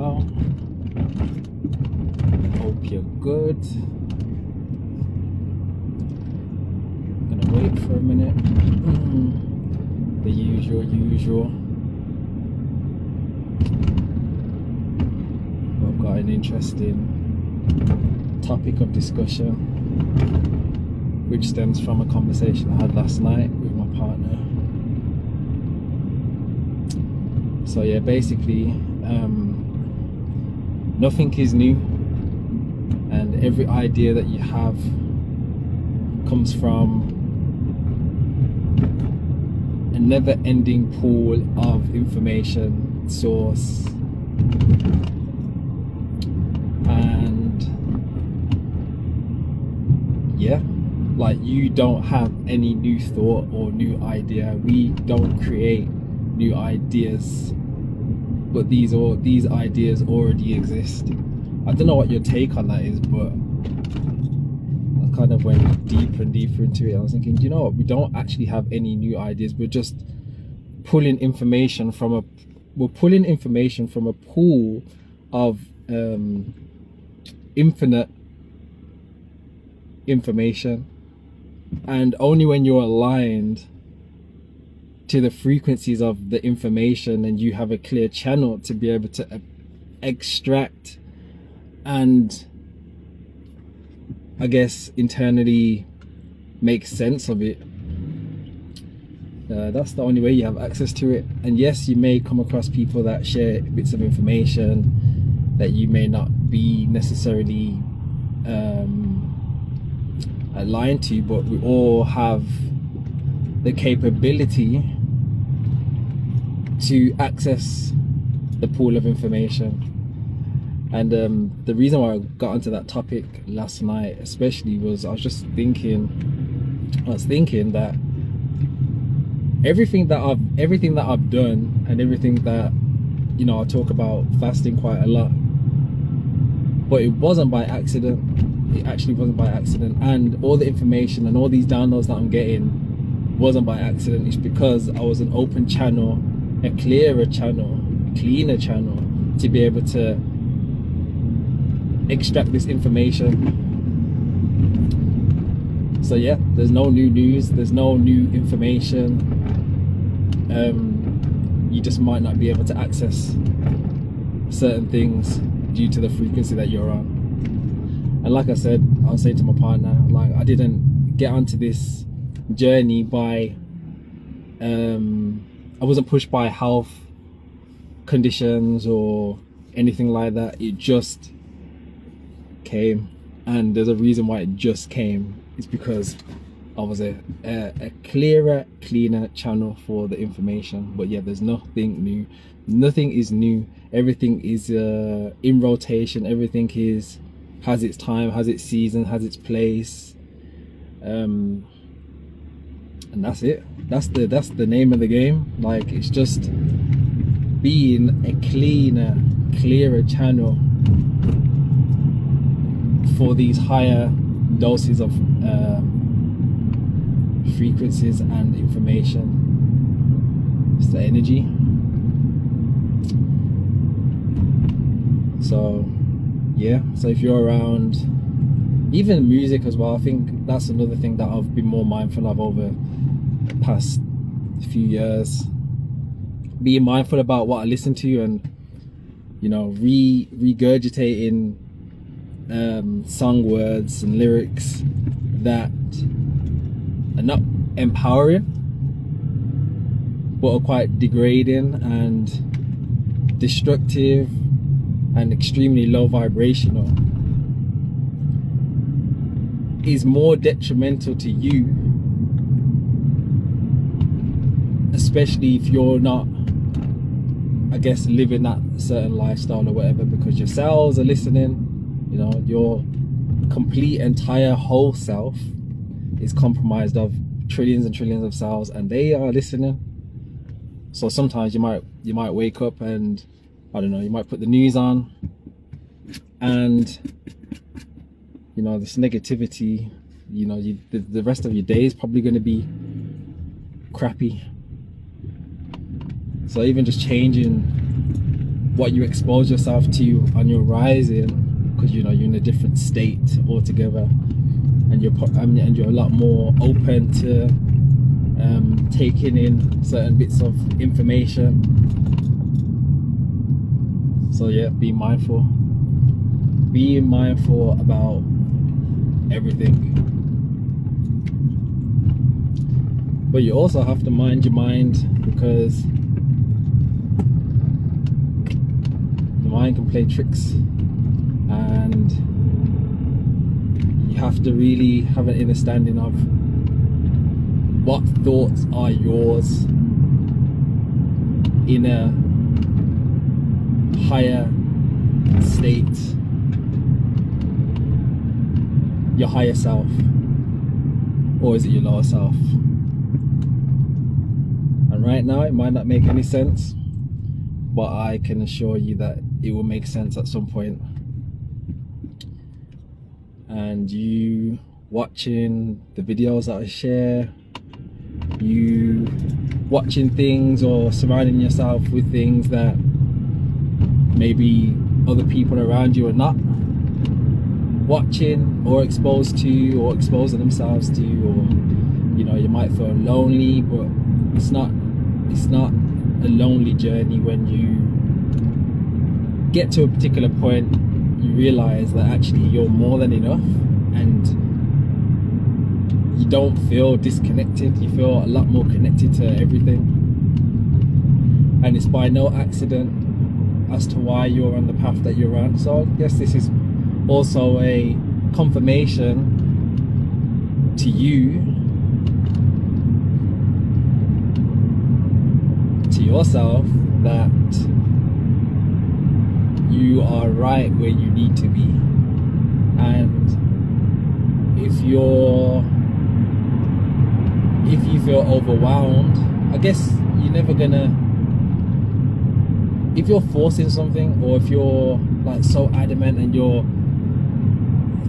pal? Hope you're good. I'm gonna wait for a minute. The usual. I've got an interesting topic of discussion, which stems from a conversation I had last night with my partner. So yeah, basically, nothing is new, and every idea that you have comes from a never-ending pool of information source, and yeah, like, you don't have any new thought or new idea. We don't create new ideas, but these ideas already exist. I don't know what your take on that is, but I kind of went deeper and deeper into it. I was thinking, you know what, we don't actually have any new ideas. We're just pulling information from a pool of infinite information, and only when you're aligned to the frequencies of the information and you have a clear channel to be able to extract and, I guess, internally make sense of it. That's the only way you have access to it. And yes, you may come across people that share bits of information that you may not be necessarily aligned to, but we all have the capability to access the pool of information. And the reason why I got onto that topic last night especially was I was thinking that everything that I've done, and everything that, you know, I talk about fasting quite a lot, but it wasn't by accident. It actually wasn't by accident. And all the information and all these downloads that I'm getting wasn't by accident. It's because I was an open channel, a cleaner channel to be able to extract this information. So yeah, there's no new news, there's no new information. You just might not be able to access certain things due to the frequency that you're on. And like I said, I was saying to my partner, like, I didn't get onto this journey by I wasn't pushed by health conditions or anything like that. It just came, and there's a reason why it just came. It's because I was a cleaner channel for the information. But yeah, there's nothing new. Nothing is new. Everything is in rotation. Everything has its time, has its season, has its place, and that's it. That's the name of the game. Like, it's just being a clearer channel for these higher doses of frequencies and information. It's the energy. So yeah, so if you're around, even music as well, I think that's another thing that I've been more mindful of over the past few years. Being mindful about what I listen to, and, you know, regurgitating song words and lyrics that are not empowering but are quite degrading and destructive and extremely low vibrational, is more detrimental to you, especially if you're not, I guess, living that certain lifestyle or whatever, because your cells are listening. You know, your complete entire whole self is compromised of trillions and trillions of cells, and they are listening. So sometimes you might wake up and, I don't know, you might put the news on, and, you know, this negativity, you know, the rest of your day is probably going to be crappy. So even just changing what you expose yourself to on your rising, because you know you're in a different state altogether, and you're a lot more open to taking in certain bits of information. So yeah, be mindful about everything. But you also have to mind your mind, because the mind can play tricks, and you have to really have an understanding of what thoughts are yours in a higher state, your higher self, or is it your lower self? And right now it might not make any sense, but I can assure you that it will make sense at some point. And you watching the videos that I share, you watching things or surrounding yourself with things that maybe other people around you are not watching or exposed to, or exposing themselves to, or you know, you might feel lonely, but it's not a lonely journey. When you get to a particular point, you realize that actually you're more than enough, and you don't feel disconnected. You feel a lot more connected to everything, and it's by no accident as to why you're on the path that you're on. So I guess this is also a confirmation to you, to yourself, that you are right where you need to be. And if you feel overwhelmed, I guess you're never gonna, if you're forcing something, or if you're like so adamant and you're,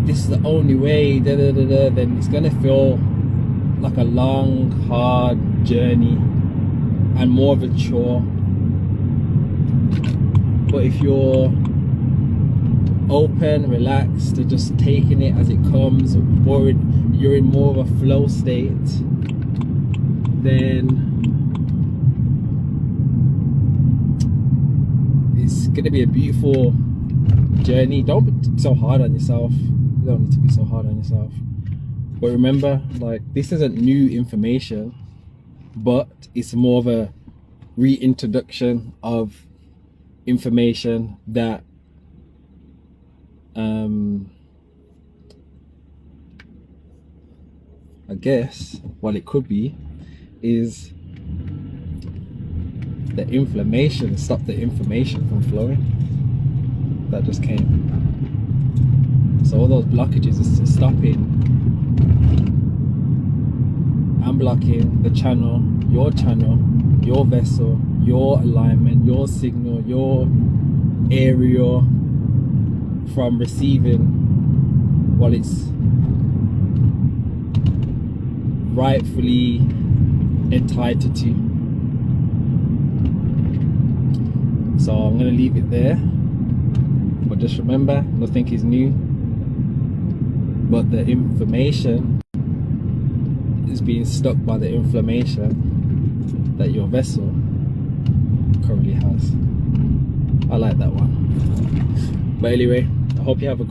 this is the only way, then it's gonna feel like a long, hard journey and more of a chore. But if you're open, relaxed, to just taking it as it comes, or you're in more of a flow state, then it's gonna be a beautiful journey. Don't be so hard on yourself. You don't need to be so hard on yourself. But remember, like, this isn't new information, but it's more of a reintroduction of information that I guess what it could be is the inflammation, stop the information from flowing that just came. So all those blockages is stopping and blocking the channel, your vessel, your alignment, your signal, your area from receiving what it's rightfully entitled to. So I'm going to leave it there, but just remember, nothing is new, but the information is being stuck by the inflammation that your vessel currently has. I like that one. But anyway, I hope you have a